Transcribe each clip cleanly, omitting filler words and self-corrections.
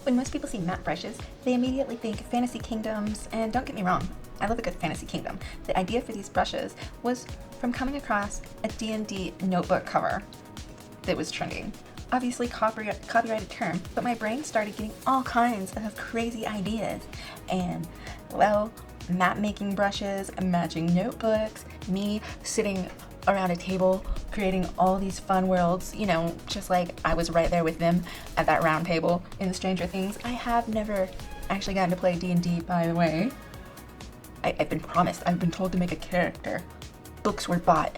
When most people see matte brushes, they immediately think fantasy kingdoms, and don't get me wrong, I love a good fantasy kingdom. The idea for these brushes was from coming across a D&D notebook cover that was trending. Obviously copyrighted term, but my brain started getting all kinds of crazy ideas. And, well, map making brushes, matching notebooks, me sitting around a table creating all these fun worlds, you know, just like I was right there with them at that round table in the Stranger Things. I have never actually gotten to play D&D, by the way. I've been promised, I've been told to make a character. Books were bought,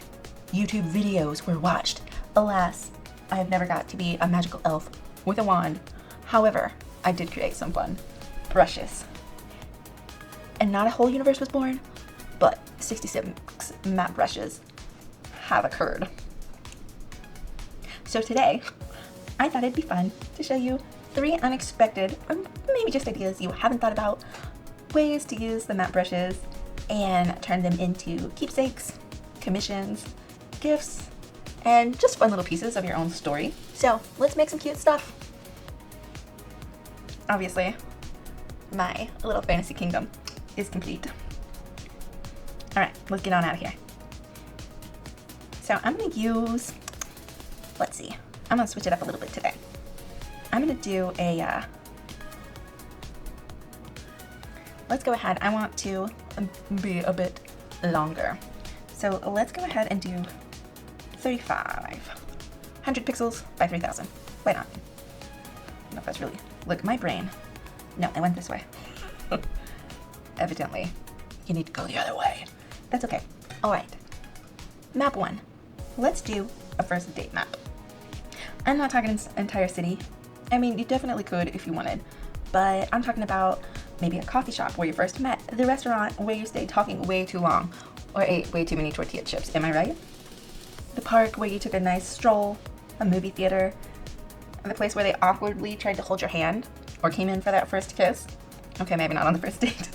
YouTube videos were watched. Alas, I have never got to be a magical elf with a wand. However, I did create some fun brushes. And not a whole universe was born, but 66 map brushes have occurred. So today, I thought it'd be fun to show you 3 unexpected, or maybe just ideas you haven't thought about, ways to use the map brushes and turn them into keepsakes, commissions, gifts, and just fun little pieces of your own story. So let's make some cute stuff. Obviously, my little fantasy kingdom is complete. All right, let's get on out of here. So I'm gonna use, let's see, I'm gonna switch it up a little bit today. I'm gonna do a, let's go ahead, I want to be a bit longer. So let's go ahead and do 3,500 pixels by 3,000. Why not? I don't know if that's really, look, my brain. No, I went this way. Evidently, you need to go the other way. That's okay. All right, map 1. Let's do a first date map. I'm not talking entire city. I mean, you definitely could if you wanted, but I'm talking about maybe a coffee shop where you first met, the restaurant where you stayed talking way too long, or ate way too many tortilla chips. Am I right? The park where you took a nice stroll, a movie theater, the place where they awkwardly tried to hold your hand, or came in for that first kiss. Okay, maybe not on the first date.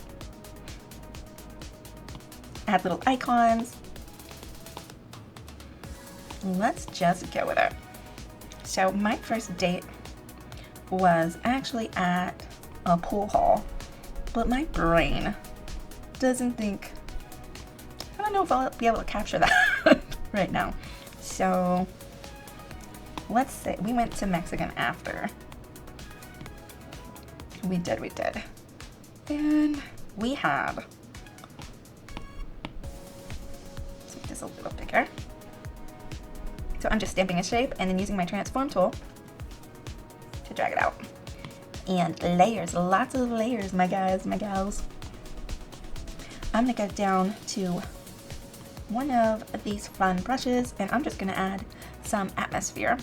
Add little icons. Let's just go with it. So my first date was actually at a pool hall, but my brain doesn't think, I don't know if I'll be able to capture that right now. So let's say we went to Mexican after. We did. And we had, let's make this a little bigger. So I'm just stamping a shape and then using my transform tool to drag it out. And layers, lots of layers, my guys, my gals. I'm gonna go down to one of these fun brushes and I'm just gonna add some atmosphere.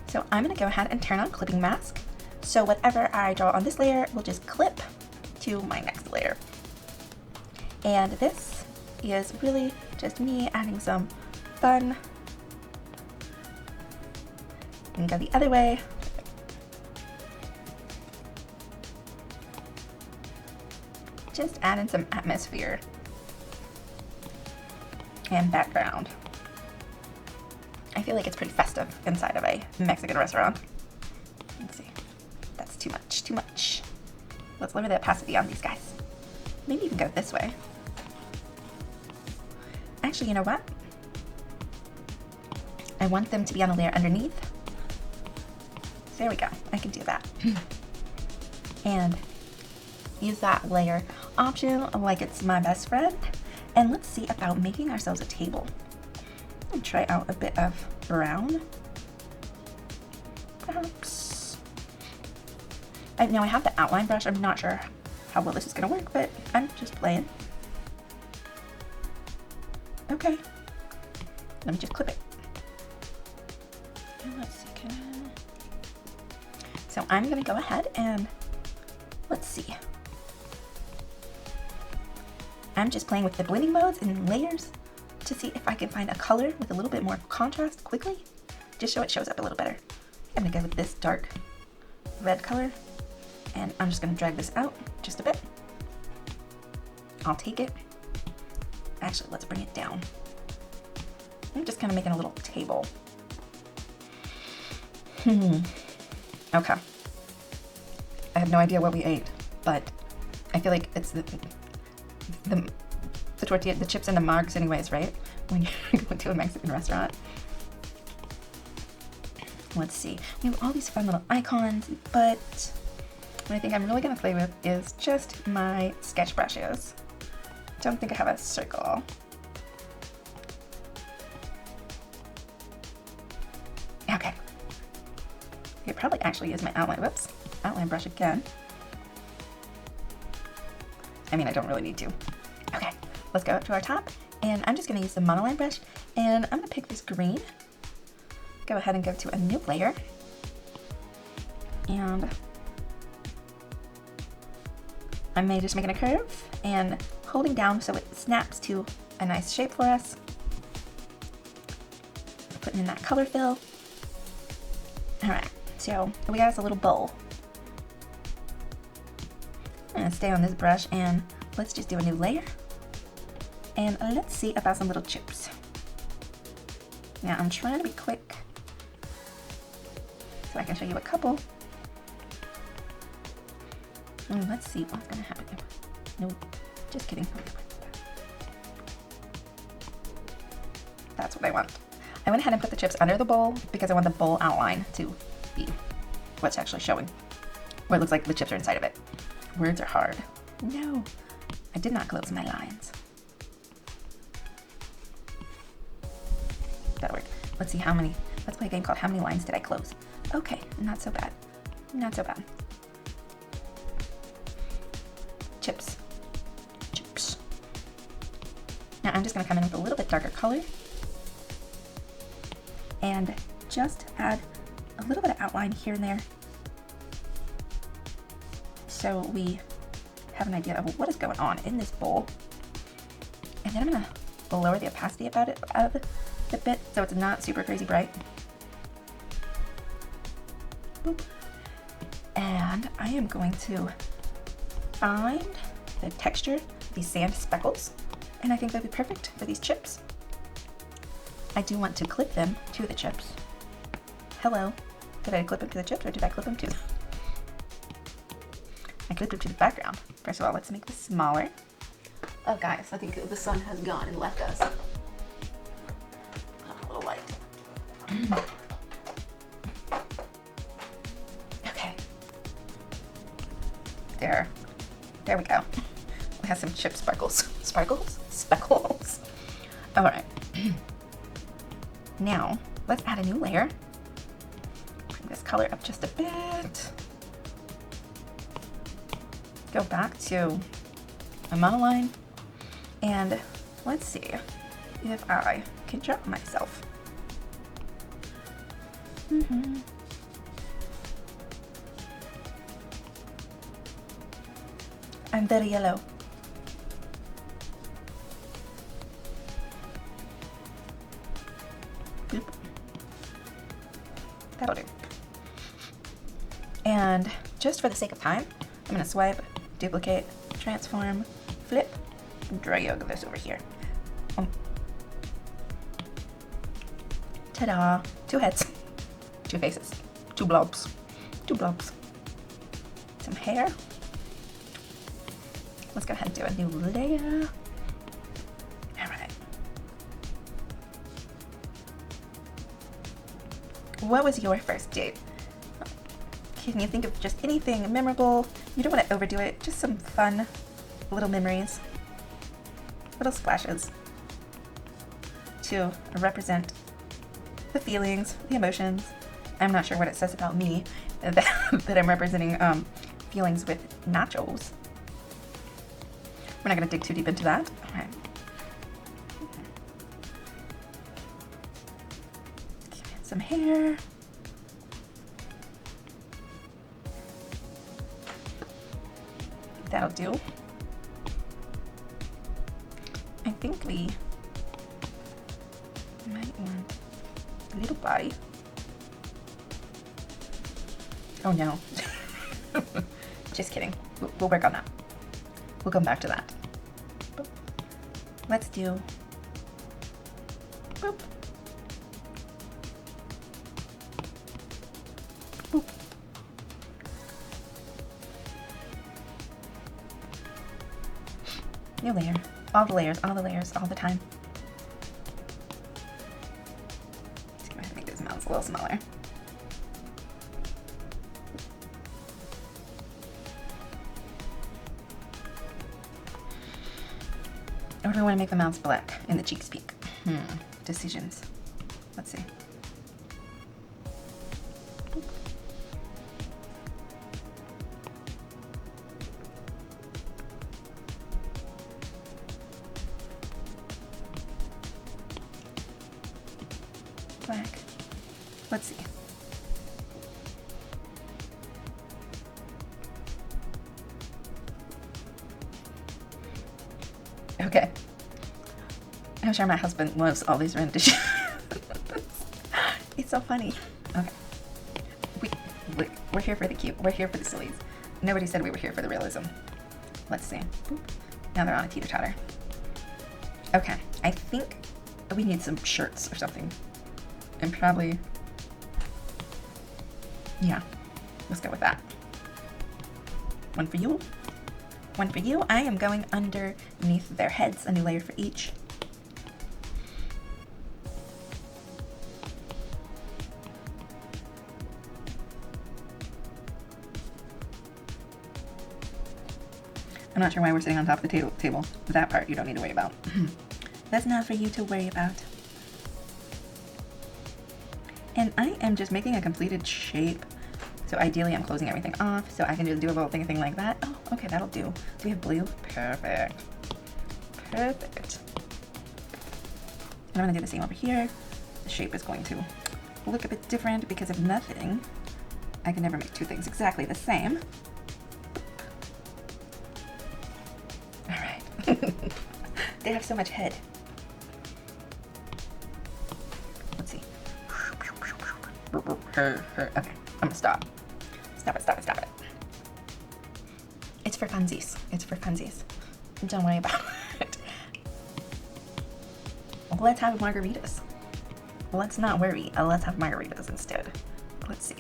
So I'm gonna go ahead and turn on clipping mask. So whatever I draw on this layer will just clip to my next layer. And this is really just me adding some fun. And go the other way. Just adding some atmosphere and background. I feel like it's pretty festive inside of a Mexican restaurant. Let's see. That's too much. Let's lower the opacity on these guys. Maybe even go this way. Actually, you know what? I want them to be on a layer underneath. There we go. I can do that. And use that layer option like it's my best friend. And let's see about making ourselves a table. And try out a bit of brown. Perhaps. Now I have the outline brush. I'm not sure how well this is gonna work, but I'm just playing. Okay. Let me just clip it. And let's see, So I'm gonna go ahead and let's see. I'm just playing with the blending modes and layers to see if I can find a color with a little bit more contrast quickly, just so it shows up a little better. I'm gonna go with this dark red color and I'm just gonna drag this out just a bit. I'll take it. Actually, let's bring it down. I'm just kind of making a little table. Okay. I have no idea what we ate, but I feel like it's the tortilla, the chips and the margs anyways, right? When you go to a Mexican restaurant. Let's see, we have all these fun little icons, but what I think I'm really gonna play with is just my sketch brushes. Don't think I have a circle. Okay. I could probably actually use my outline, whoops, outline brush again. I mean, I don't really need to. Okay, let's go up to our top, and I'm just gonna use the monoline brush, and I'm gonna pick this green. Go ahead and go to a new layer, and I may just making a curve and holding down so it snaps to a nice shape for us. Putting in that color fill. All right, so we got us a little bowl. I'm gonna stay on this brush and let's just do a new layer. And let's see about some little chips. Now I'm trying to be quick so I can show you a couple. Let's see what's gonna happen. No, just kidding. That's what I want. I went ahead and put the chips under the bowl because I want the bowl outline to be what's actually showing. Or it looks like the chips are inside of it. Words are hard. No, I did not close my lines. That'll work. Let's see how many, let's play a game called How Many Lines Did I Close? Okay, not so bad. Not so bad. Chips. Chips. Now I'm just gonna come in with a little bit darker color and just add a little bit of outline here and there so we have an idea of what is going on in this bowl. And then I'm gonna lower the opacity about it out of the bit so it's not super crazy bright. Boop. And I am going to find the texture of these sand speckles, and I think that'd be perfect for these chips. I do want to clip them to the chips. Hello, did I clip them to the chips or did I clip them to I clipped them to the background. First of all, let's make this smaller. Oh guys, I think the sun has gone and left us. A little light. Okay. There we go. We have some chip sparkles. Sparkles? Speckles. All right. Now, let's add a new layer. Bring this color up just a bit. Go back to a monoline. And let's see if I can drop myself. I'm very yellow. Boop. That'll do. And just for the sake of time, I'm gonna swipe, duplicate, transform, flip, and drag this over here. Ta-da! 2 heads, 2 faces, 2 blobs, 2 blobs. Some hair. Let's go ahead and do a new layer. All right. What was your first date? Can you think of just anything memorable? You don't want to overdo it, just some fun little memories, little splashes to represent the feelings, the emotions. I'm not sure what it says about me that I'm representing feelings with nachos. We're not going to dig too deep into that. All right. Some hair. That'll do. I think we might want a little body. Oh no. Just kidding. We'll work on that. We'll come back to that. Boop. Let's do boop. Boop. New layer. All the layers, all the layers, all the time. Just gonna have to make those mouths a little smaller. Or do I want to make the mouths black and the cheeks pink? Decisions. Let's see. Black. Let's see. Okay. I'm sure my husband loves all these renditions. It's so funny. Okay. We're here for the cute. We're here for the sillies. Nobody said we were here for the realism. Let's see. Boop. Now they're on a teeter-totter. Okay. I think we need some shirts or something. And probably... yeah. Let's go with that. One for you. One for you. I am going underneath their heads, a new layer for each. I'm not sure why we're sitting on top of the table. That part you don't need to worry about. That's not for you to worry about. And I am just making a completed shape. So ideally I'm closing everything off so I can just do a little thing like that. Oh, okay, that'll do. Do we have blue? Perfect. Perfect. And I'm gonna do the same over here. The shape is going to look a bit different because if nothing, I can never make two things exactly the same. All right. They have so much head. Let's see. Okay, I'm gonna stop. Stop it. It's for funsies. It's for funsies. Don't worry about it. Let's have margaritas. Let's not worry. Let's have margaritas instead. Let's see.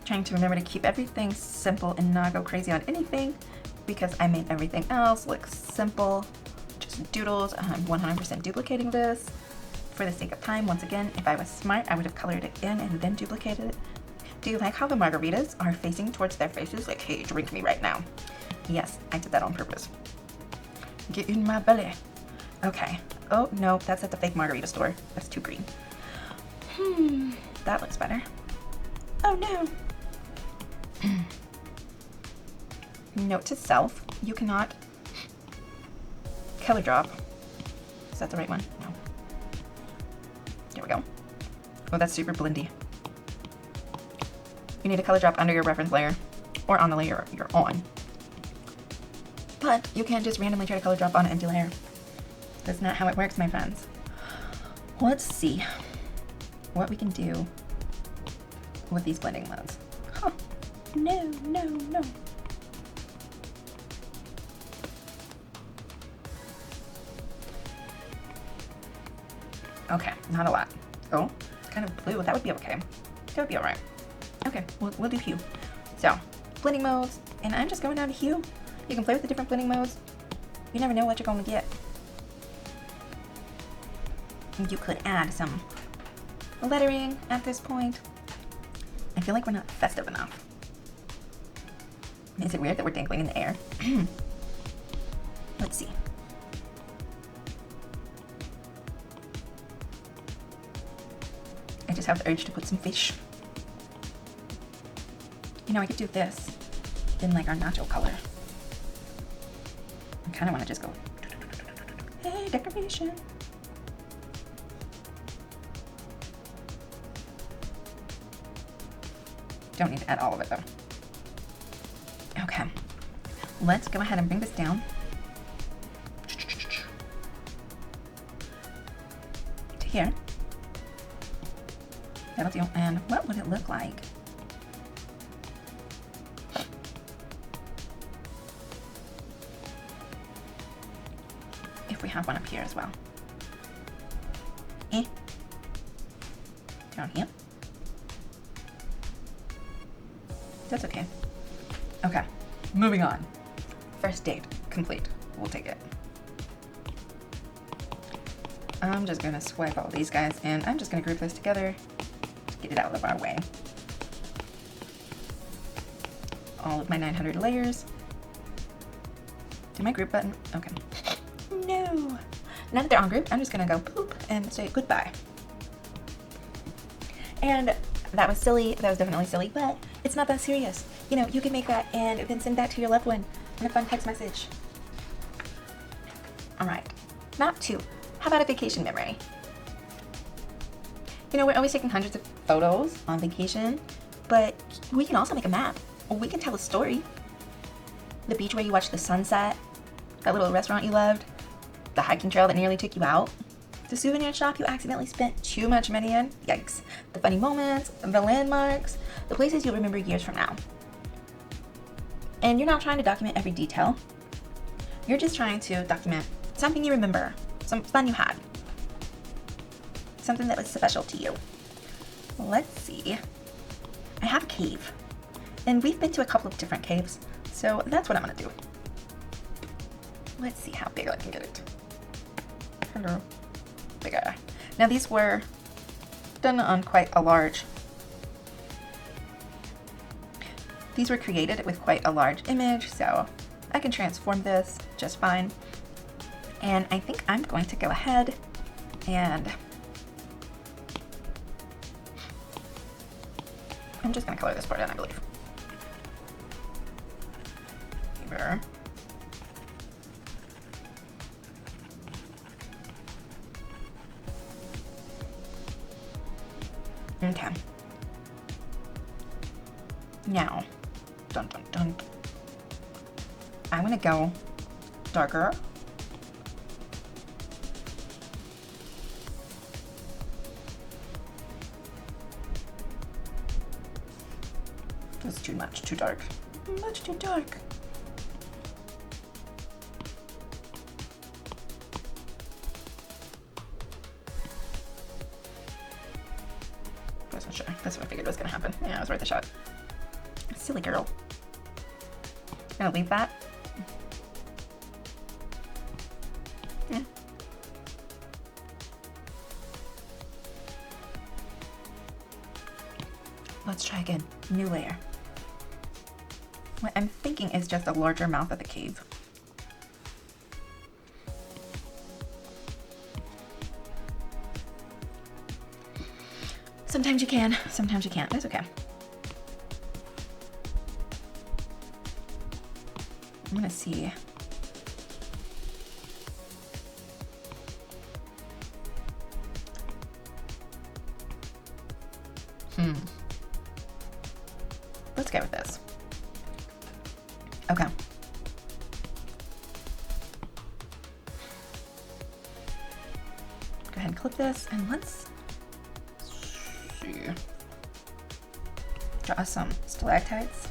Trying to remember to keep everything simple and not go crazy on anything because I made everything else look simple. Just doodles. I'm 100% duplicating this for the sake of time. Once again, if I was smart, I would have colored it in and then duplicated it. Do you like how the margaritas are facing towards their faces? Like, hey, drink me right now. Yes, I did that on purpose. Get in my belly. Okay. Oh, no, that's at the fake margarita store. That's too green. That looks better. Oh, no. Note to self, you cannot color drop. Is that the right one? No. There we go. Oh, that's super blendy. You need a color drop under your reference layer or on the layer you're on. But you can't just randomly try to color drop on an empty layer. That's not how it works, my friends. Let's see what we can do with these blending modes. Huh. No. Okay, not a lot. Oh, it's kind of blue. That would be okay. That would be alright. Okay, we'll do hue. So, blending modes, and I'm just going down to hue. You can play with the different blending modes. You never know what you're going to get. You could add some lettering at this point. I feel like we're not festive enough. Is it weird that we're dangling in the air? Let's see. I just have the urge to put some fish. You know, I could do this in like our nacho color. I kind of want to just go, hey, decoration. Don't need to add all of it though. Okay, let's go ahead and bring this down. To here. That'll do. And what would it look like? If we have one up here as well. Down here. That's okay. Okay, moving on. First date complete. We'll take it. I'm just gonna swipe all these guys and I'm just gonna group this together to get it out of our way. All of my 900 layers. To my group button. Okay. No. Now that they're on group, I'm just gonna go poop and say goodbye. And that was silly. That was definitely silly, but it's not that serious. You know, you can make that and then send that to your loved one in a fun text message. All right. Map 2. How about a vacation memory? You know, we're always taking hundreds of photos on vacation, but we can also make a map. Or we can tell a story. The beach where you watched the sunset, that little restaurant you loved, the hiking trail that nearly took you out, the souvenir shop you accidentally spent too much money in, yikes, the funny moments, the landmarks, the places you'll remember years from now. And you're not trying to document every detail. You're just trying to document something you remember, some fun you had, something that was special to you. Let's see. I have a cave, and we've been to a couple of different caves, so that's what I'm gonna do. Let's see how big I can get it. Hello. Bigger. Now these were done on quite a large. These were created with quite a large image, so I can transform this just fine. And I think I'm going to go ahead and I'm just going to color this part in, I believe. Here. Okay. Now, dun dun dun. I'm gonna go darker. That's too much, too dark. Much too dark. Wasn't sure. That's what I figured was gonna happen. Yeah, it was worth a shot. Silly girl. Gonna leave that. Yeah. Let's try again. New layer. What I'm thinking is just a larger mouth of the cave. Sometimes you can, sometimes you can't. That's okay. I'm gonna see. Let's go with this. Okay. Go ahead and clip this and let's see. Draw some stalactites.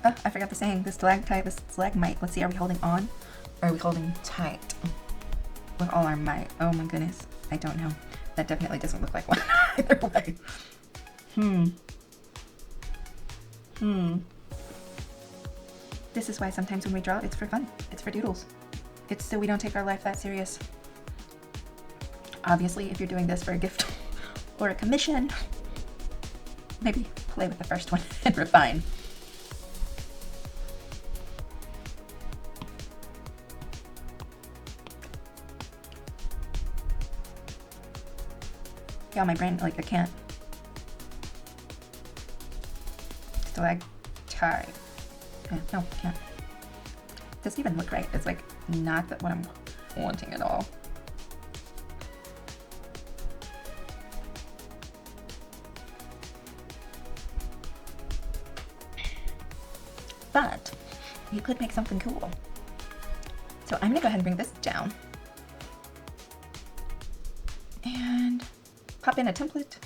Oh, I forgot the saying. The stalactite, the stalagmite. Let's see, are we holding on? Or are we holding tight with all our might? Oh my goodness. I don't know. That definitely doesn't look like one either way. This is why sometimes when we draw, it's for fun. It's for doodles. It's so we don't take our life that serious. Obviously, if you're doing this for a gift or a commission, maybe play with the first one and refine. Yeah, my brain, like, I can't. Stalactite. No, can't. Doesn't even look right. It's like not what I'm wanting at all. But you could make something cool. So I'm gonna go ahead and bring this down and pop in a template.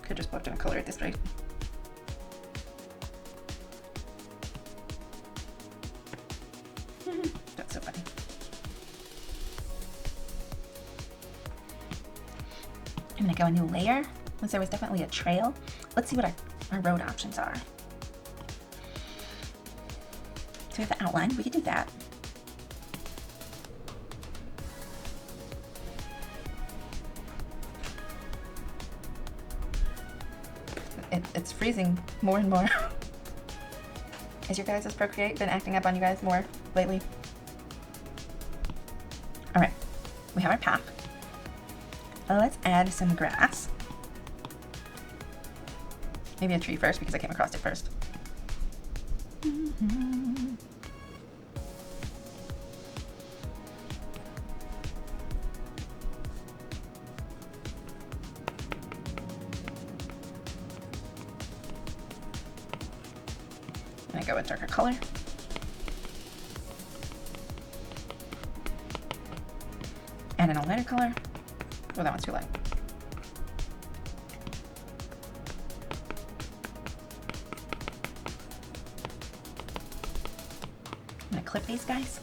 Could just pop down color at this rate. I'm gonna go a new layer, since there was definitely a trail. Let's see what our road options are. So we have the outline, we could do that. It's freezing more and more. Has your guys' Procreate been acting up on you guys more lately? All right, we have our path. Let's add some grass. Maybe a tree first because I came across it first. I'm gonna go with darker color. And in a lighter color. Oh, that one's too light. I'm gonna clip these guys.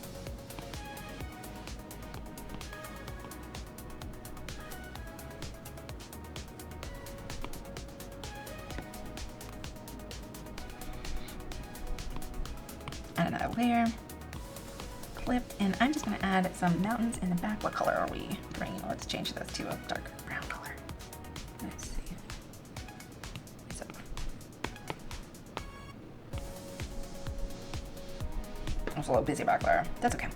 Add another layer. Clipped, and I'm just going to add some mountains in the back. What color are we? Green. Let's change this to a dark brown color. Let's see. So, I was a little busy back there. That's okay.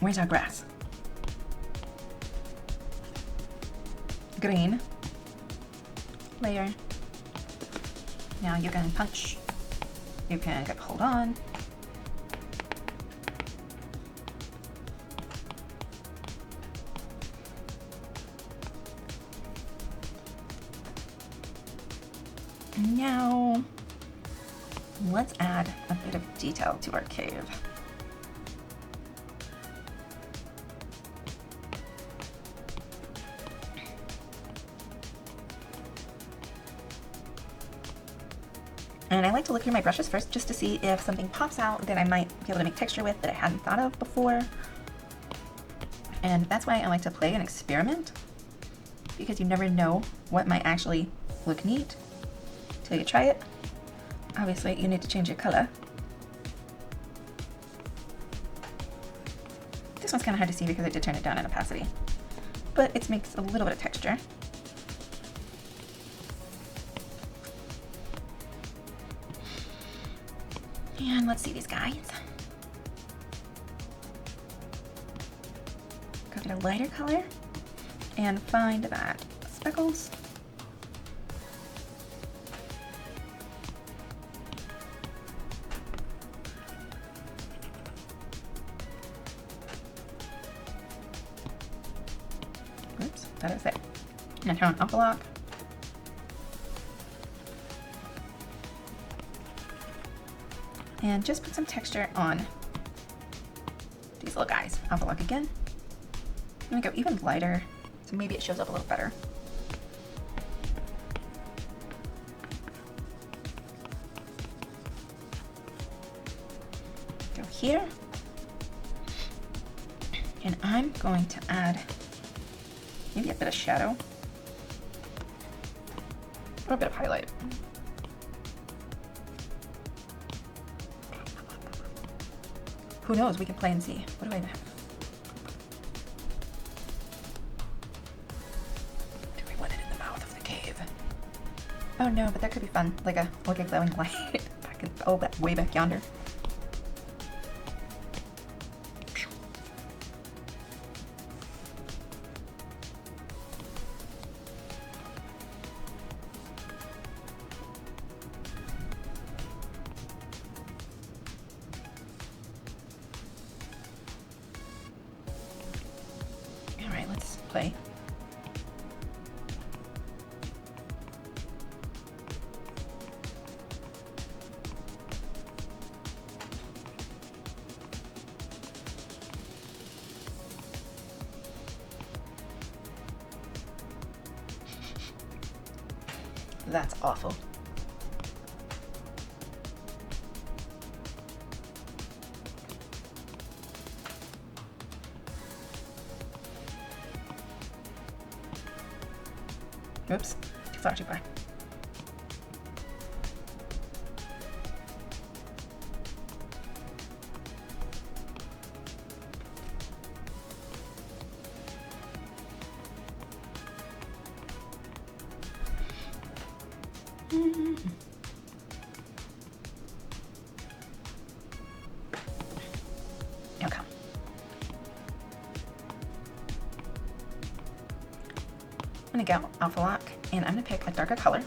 Where's our grass? Green. Layer. Now you can punch. You can hold on. Now, let's add a bit of detail to our cave. And I like to look through my brushes first just to see if something pops out that I might be able to make texture with that I hadn't thought of before. And that's why I like to play and experiment, because you never know what might actually look neat till you try it. Obviously, you need to change your color. This one's kind of hard to see because I did turn it down in opacity, but it makes a little bit of texture. And let's see these guys. Go get a lighter color and find that speckles. Oops, that is it. I'm gonna turn on up a lock. And just put some texture on these little guys. Alpha lock again. I'm gonna go even lighter, so maybe it shows up a little better. Go here. And I'm going to add maybe a bit of shadow or a bit of highlight. Who knows? We can play and see. What do I have? Do we want it in the mouth of the cave? Oh no, but that could be fun. Like a glowing light back in, oh, way back yonder. Let's play. That's awful. Oops, too far, too far. Okay. I'm gonna go alpha lock and I'm gonna pick a darker color.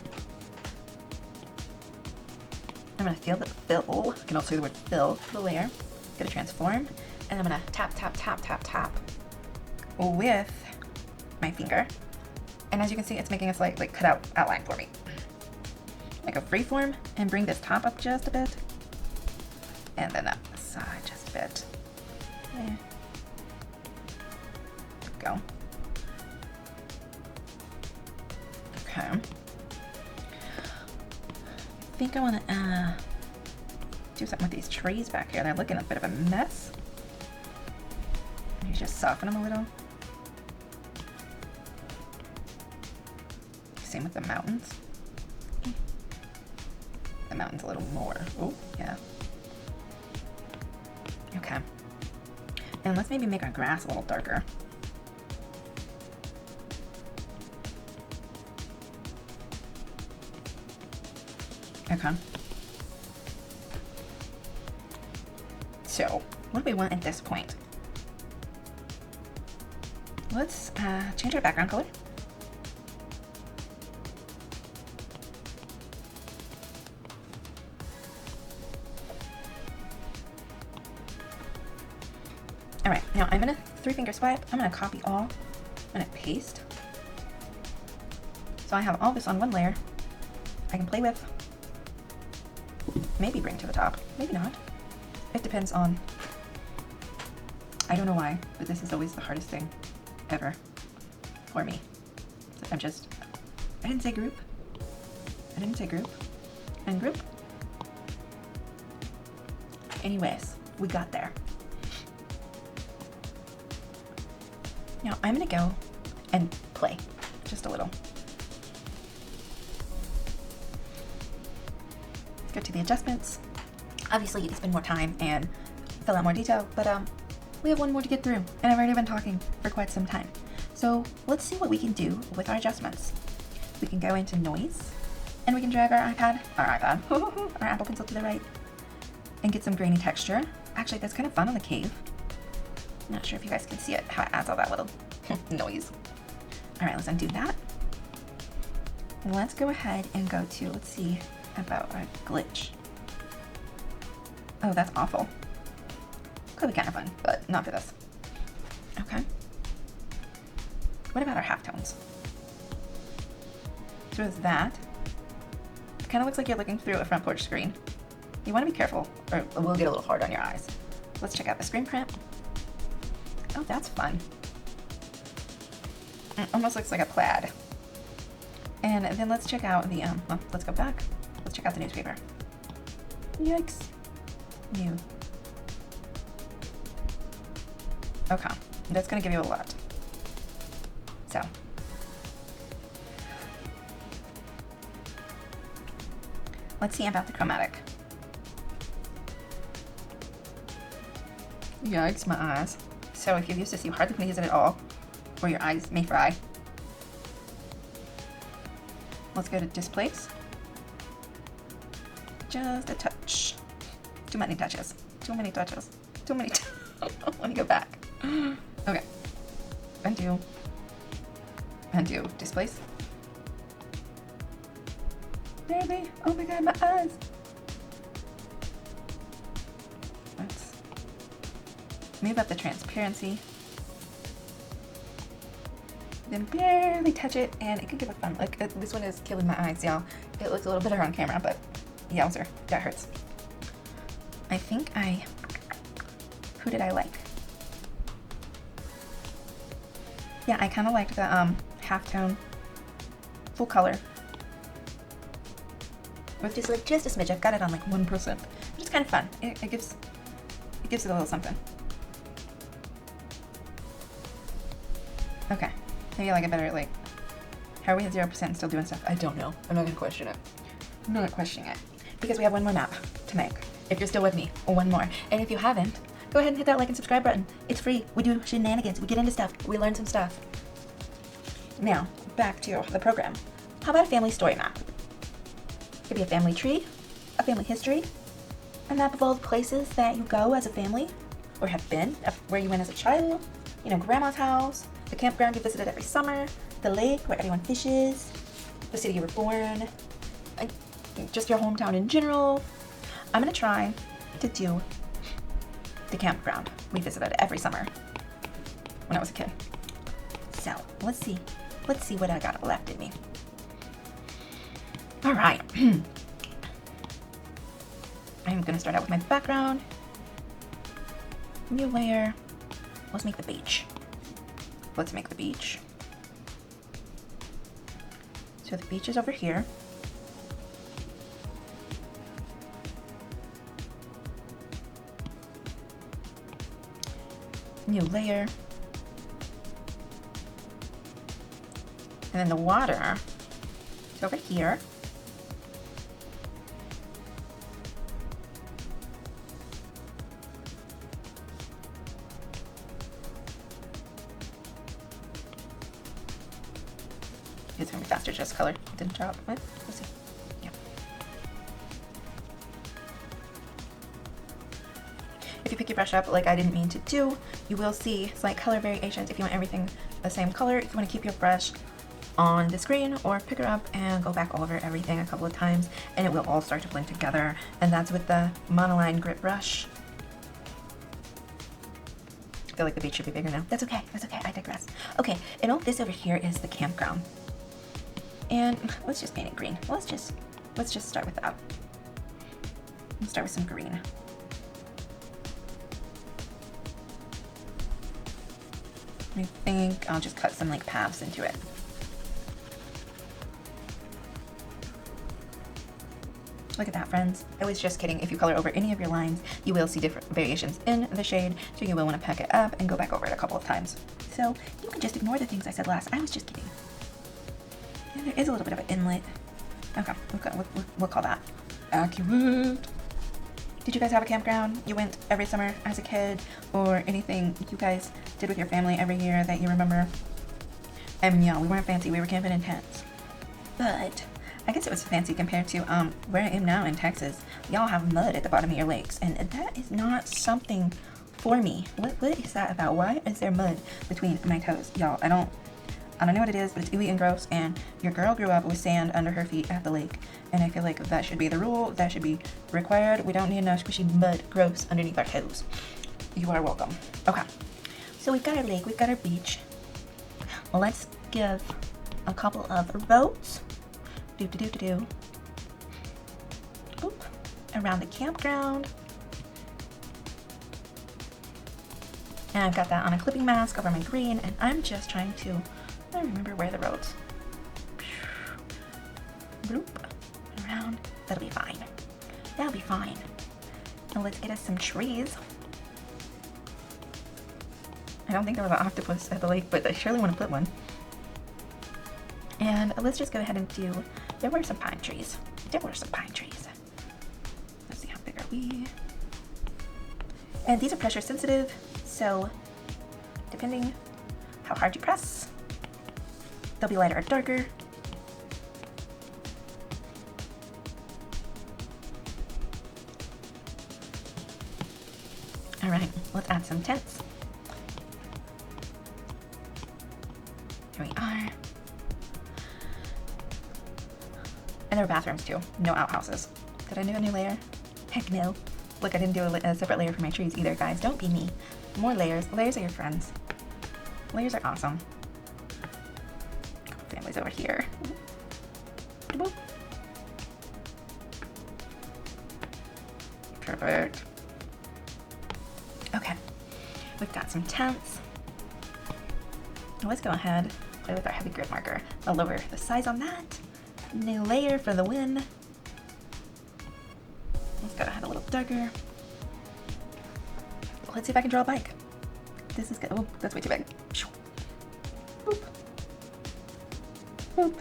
I'm gonna fill, I can also say the word fill the layer. Gonna transform, and I'm gonna tap, tap, tap, tap, tap with my finger. And as you can see, it's making a slight like cutout outline for me. I go freeform and bring this top up just a bit, and then up the side just a bit. There. Go. Okay. I think I want to do something with these trees back here. They're looking a bit of a mess. Maybe just soften them a little. Same with the mountains. The mountains a little more. Oh, yeah. Okay. And let's maybe make our grass a little darker. Okay. So, what do we want at this point? Let's change our background color. All right, now I'm gonna 3-finger swipe. I'm gonna copy all. I'm gonna paste. So I have all this on one layer. I can play with. Maybe bring to the top, maybe not. It depends on, I don't know why, but this is always the hardest thing ever for me. So I didn't say group. I didn't say group. And group. Anyways, we got there. Now I'm gonna go and play just a little. Let's go to the adjustments. Obviously, you can spend more time and fill out more detail, but we have one more to get through, and I've already been talking for quite some time. So let's see what we can do with our adjustments. We can go into noise, and we can drag our our Apple Pencil to the right, and get some grainy texture. Actually, that's kind of fun on the cave. Not sure if you guys can see it, how it adds all that little noise. All right, let's undo that. Let's go ahead and go to, let's see about our glitch. Oh, that's awful. Could be kind of fun, but not for this. Okay. What about our halftones? So with that, it kind of looks like you're looking through a front porch screen. You want to be careful, or it will get a little hard on your eyes. Let's check out the screen print. Oh, that's fun. It almost looks like a plaid. And then let's check out the, well, let's go back. Let's check out the newspaper. Yikes. New. Okay, that's gonna give you a lot. So. Let's see about the chromatic. Yikes, my eyes. So if you're used to see, you hardly can use it at all, or your eyes may fry. Let's go to displace. Just a touch. Too many touches. Too many touches. Too many. Let me go back. Okay. Undo. Undo. Displace. Baby. Oh my god, my eyes. Let's move up the transparency. Then barely touch it, and it can give a fun look. This one is killing my eyes, y'all. It looks a little better on camera, but yowzer, that hurts. I think who did I like? Yeah, I kind of liked the halftone, full color. With just like just a smidge. I've got it on like 1%. It's kind of fun. It gives it a little something. Okay, maybe I like it better like How are we at 0% and still doing stuff? I don't know. I'm not gonna question it. I'm not questioning it. Because we have one more map to make. If you're still with me, or one more. And if you haven't, go ahead and hit that like and subscribe button. It's free. We do shenanigans. We get into stuff. We learn some stuff. Now, back to the program. How about a family story map? It could be a family tree, a family history, a map of all the places that you go as a family, or have been, where you went as a child, you know, grandma's house, the campground you visited every summer, the lake where everyone fishes, the city you were born, just your hometown in general. I'm gonna try to do the campground we visited every summer when I was a kid. So let's see what I got left in me. All right. I'm gonna start out with my background. New layer. Let's make the beach. Let's make the beach. So the beach is over here. New layer. And then the water is over here. It's gonna be faster, just color didn't drop. What? Let's see. Yeah. If you pick your brush up like I didn't mean to do, you will see slight color variations. If you want everything the same color, if you want to keep your brush on the screen, or pick her up and go back over everything a couple of times, and it will all start to blend together. And that's with the monoline grit brush. I feel like the beach should be bigger now. That's okay, I digress. Okay, and all this over here is the campground. And let's just paint it green. Let's just start with that. Let's start with some green. I think I'll just cut some like paths into it. Look at that, friends. I was just kidding. If you color over any of your lines, you will see different variations in the shade, so you will want to pack it up and go back over it a couple of times. So you can just ignore the things I said last. I was just kidding. And there is a little bit of an inlet. Okay, we'll call that accurate. Did you guys have a campground you went every summer as a kid, or anything you guys did with your family every year that you remember? I mean, yeah, we weren't fancy. We were camping in tents. But I guess it was fancy compared to where I am now in Texas. Y'all have mud at the bottom of your lakes, and that is not something for me. What is that about? Why is there mud between my toes? Y'all, I don't know what it is, but it's ooey and gross, and your girl grew up with sand under her feet at the lake, and I feel like that should be the rule. That should be required. We don't need no squishy mud gross underneath our toes. You are welcome. Okay, so we've got our lake, we've got our beach. Well, let's give a couple of roads Oop. Around the campground. And I've got that on a clipping mask over my green, and I'm just trying to remember where the roads. Bloop. Around. That'll be fine. That'll be fine. Now let's get us some trees. I don't think there was an octopus at the lake, but I surely want to put one. And let's just go ahead and do, there were some pine trees. Let's see, how big are we? And these are pressure sensitive, so depending how hard you press, they'll be lighter or darker. All right, let's add some tents. Here we are. And there are bathrooms too, no outhouses. Did I do a new layer? Heck no. Look, I didn't do a separate layer for my trees either, guys. Don't be me. More layers. Layers are your friends. Layers are awesome. Family's over here. Boop. Perfect. Okay, we've got some tents. Let's go ahead, play with our heavy grit marker. I'll lower the size on that. New layer for the win. Let's go ahead a little darker. Let's see if I can draw a bike. This is good. Oh, that's way too big. Boop. Boop.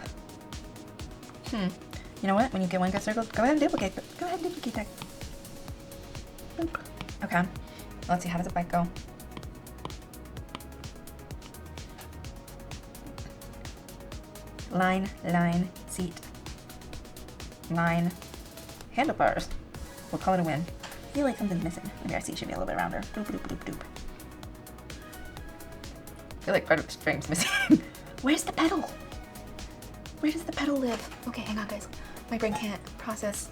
You know what? When you get one good circle, go ahead and duplicate it. Go ahead and duplicate that. Boop. Okay. Let's see, how does the bike go? Line, line, seat. Line, handlebars. We'll call it a win. I feel like something's missing. Maybe our seat should be a little bit rounder. Doop, doop, doop, doop. I feel like part of the frame's missing. Where's the pedal? Where does the pedal live? Okay, hang on, guys. My brain can't process.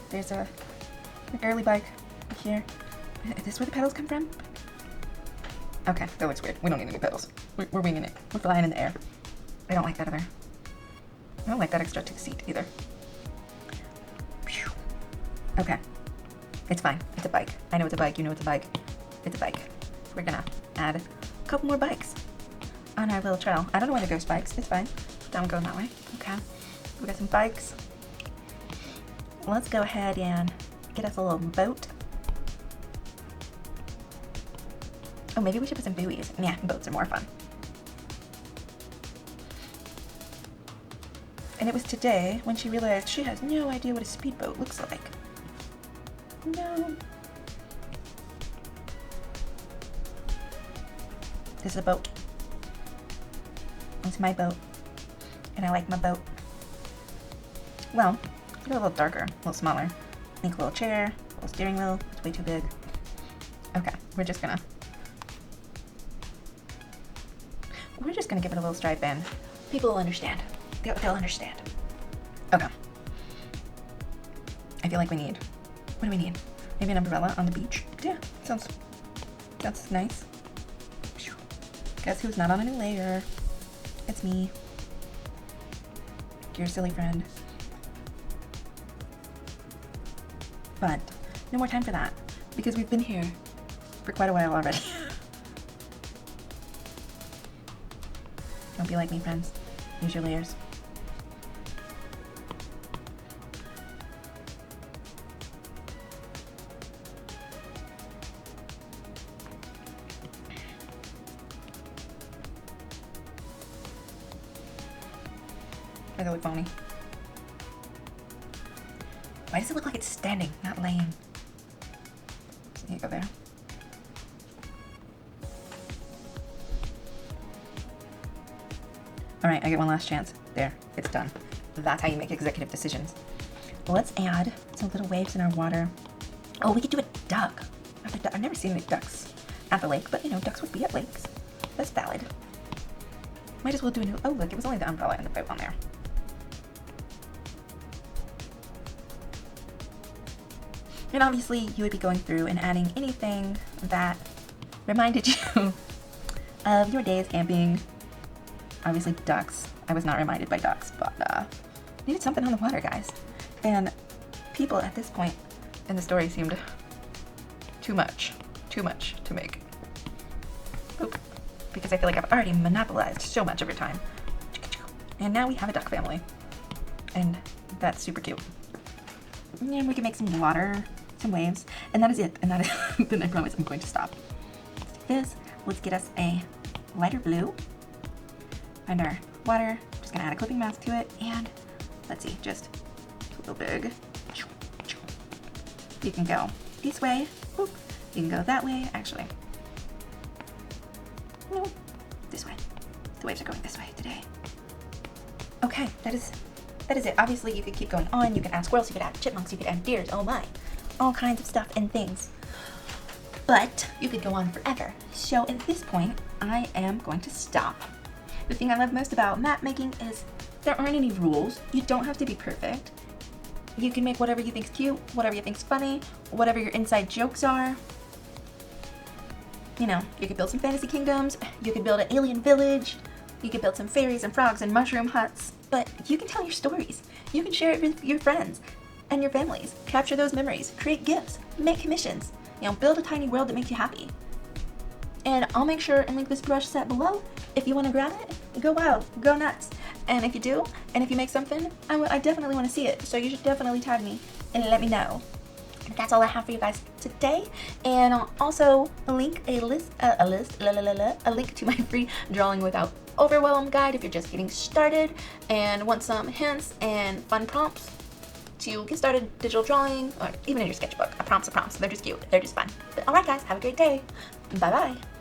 There's a early bike here. Is this where the pedals come from? Okay, that looks weird. We don't need any pedals. We're winging it. We're flying in the air. I don't like that either. I don't like that extra seat either. Okay. It's fine. It's a bike. I know it's a bike. You know it's a bike. It's a bike. We're gonna add a couple more bikes on our little trail. I don't know where the ghost bikes. It's fine. I'm going that way. Okay. We got some bikes. Let's go ahead and get us a little boat. Oh, maybe we should put some buoys. Yeah, boats are more fun. And it was today when she realized she has no idea what a speedboat looks like. No. This is a boat. It's my boat. And I like my boat. Well, go a little darker, a little smaller. Make a little chair, a little steering wheel. It's way too big. Okay, we're just gonna give it a little stripe in. People will understand. They'll understand. Okay. I feel like we need, what do we need? Maybe an umbrella on the beach? Yeah, sounds nice. Guess who's not on a new layer? It's me. Your silly friend. But no more time for that because we've been here for quite a while already. Don't be like me, friends. Use your layers. Does it look phony? Why does it look like it's standing, not laying? So you go there. All right, I get one last chance. There, it's done. That's how you make executive decisions. Let's add some little waves in our water. Oh, we could do a duck. I've never seen any ducks at the lake, but you know, ducks would be at lakes. That's valid. Might as well do a new, oh look, it was only the umbrella and the boat on there. And obviously you would be going through and adding anything that reminded you of your days camping. Obviously ducks. I was not reminded by ducks, but needed something on the water, guys. And people at this point in the story seemed too much to make. Oop. Because I feel like I've already monopolized so much of your time. And now we have a duck family. And that's super cute. And we can make some water, some waves, and that is it. And that is, then I promise I'm going to stop. Let's do this. Let's get us a lighter blue. Find our water. Just gonna add a clipping mask to it, and let's see, just a little big. You can go this way. Boop. You can go that way. Actually, no, this way. The waves are going this way today. Okay, that is it. Obviously, you could keep going on. You could add squirrels. You could add chipmunks. You could add deers. Oh my, all kinds of stuff and things. But you could go on forever. So at this point, I am going to stop. The thing I love most about map making is there aren't any rules. You don't have to be perfect. You can make whatever you think's cute, whatever you think's funny, whatever your inside jokes are. You know, you could build some fantasy kingdoms, you could build an alien village, you could build some fairies and frogs and mushroom huts, but you can tell your stories. You can share it with your friends and your families, capture those memories, create gifts, make commissions, you know, build a tiny world that makes you happy. And I'll make sure and link this brush set below. If you want to grab it, go wild, go nuts. And if you do, and if you make something, I definitely want to see it. So you should definitely tag me and let me know. That's all I have for you guys today, and I'll also link a link to my free Drawing Without Overwhelm guide if you're just getting started and want some hints and fun prompts to get started digital drawing, or even in your sketchbook. A prompt's a prompt. They're just cute. They're just fun. But all right, guys, have a great day. Bye bye.